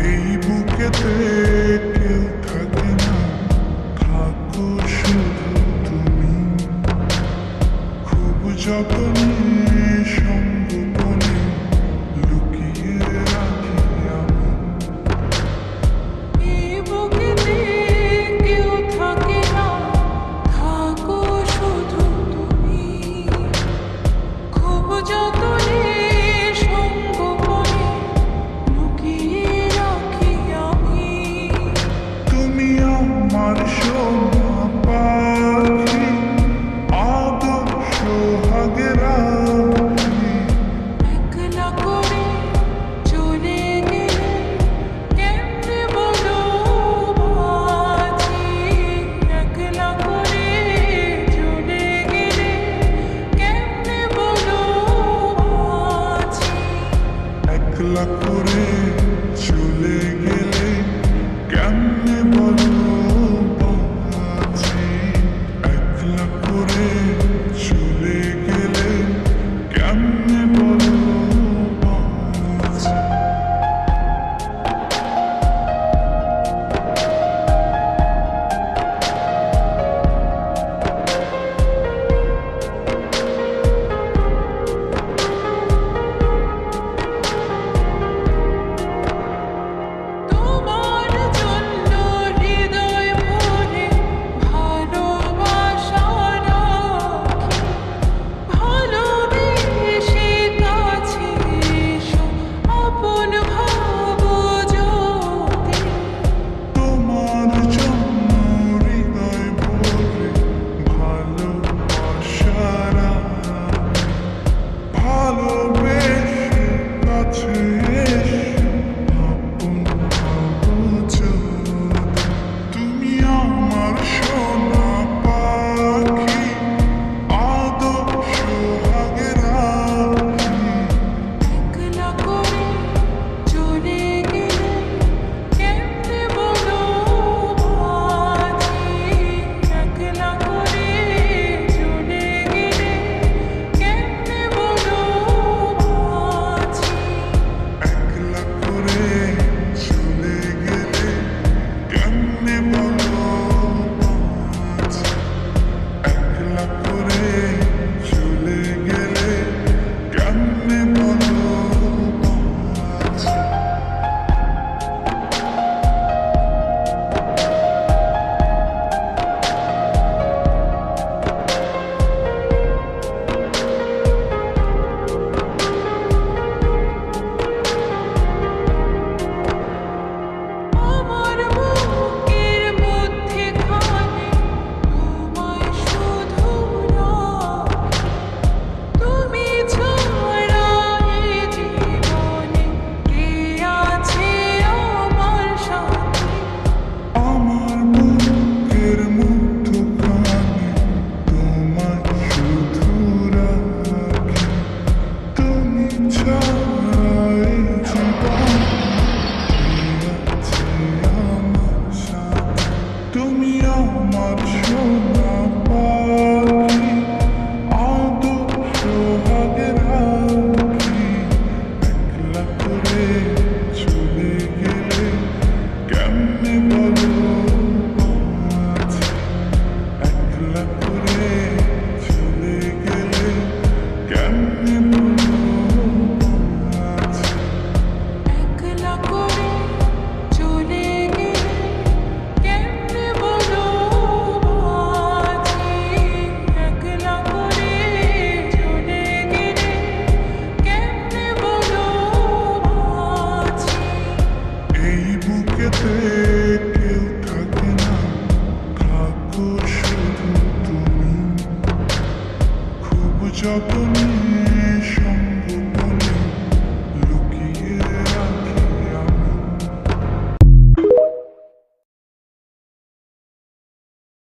এই বুকেতে কেউ থাকে না, থাকো শুধু তুমি। খুব যতনে সংগোপনে লুকিয়ে রাখি আমি। এই বুকেতে কেউ থাকে না, থাকো শুধু তুমি। খুব যতনে সংগোপনে লুকিয়ে রাখি আমি। তুমি আমার সোনা পাখি, আদর্শ সোহাগের রাখি। একলা করে চলে গেলে কেমনে বলো বাঁচি। একলা করে চলে গেলে কেমনে বলো বাঁচি। একলা করে চলে গেলে কেমনে বলো বাঁচি। একলা করে চলে গেলে কেমনে বলো বাঁচি। তোমার জন্য হৃদয় ভরে ভালোবাসা রাখি। ভালোবেসে কাছে এসো, আপন ভাবো যদি। তোমার জন্য হৃদয় ভরে ভালোবাসা রাখি। ভালোবেসে কাছে এসো, আপন ভাবো যদি। তুমি আমার সোনা পাখি, আদর্শ সোহাগের রাখি। একলা করে চলে গেলে কেমনে বলো বাঁচি। একলা করে চলে গেলে কেমনে বলো বাঁচি। একলা করে চলে গেলে কেমনে বলো বাঁচি। একলা করে চলে গেলে কেমনে বলো বাঁচি। আমার বুকের মধ্যেখানে তোমায় শুধু রাখি। তুমি ছাড়া এ জীবনে কে আছে আমার সাথে। আমার বুকের মধ্যখানে তোমায় শুধু রাখি। তুমি ছাড়া এই জীবনে কে আছে আমার সাথে। তুমি আমার সোনা পাখি, আদর্শ সোহাগের রাখি। একলা করে চলে গেলে কেমনে বলো বাঁচি। একলা করে চলে গেলে কেমনে বলো বাঁচি। একলা করে চলে গেলে কেমনে বলো বাঁচি। একলা করে চলে গেলে কেমনে বলো বাঁচি। এই বুকেতে কেউ থাকে না, থাকো শুধু তুমি। খুব যতনে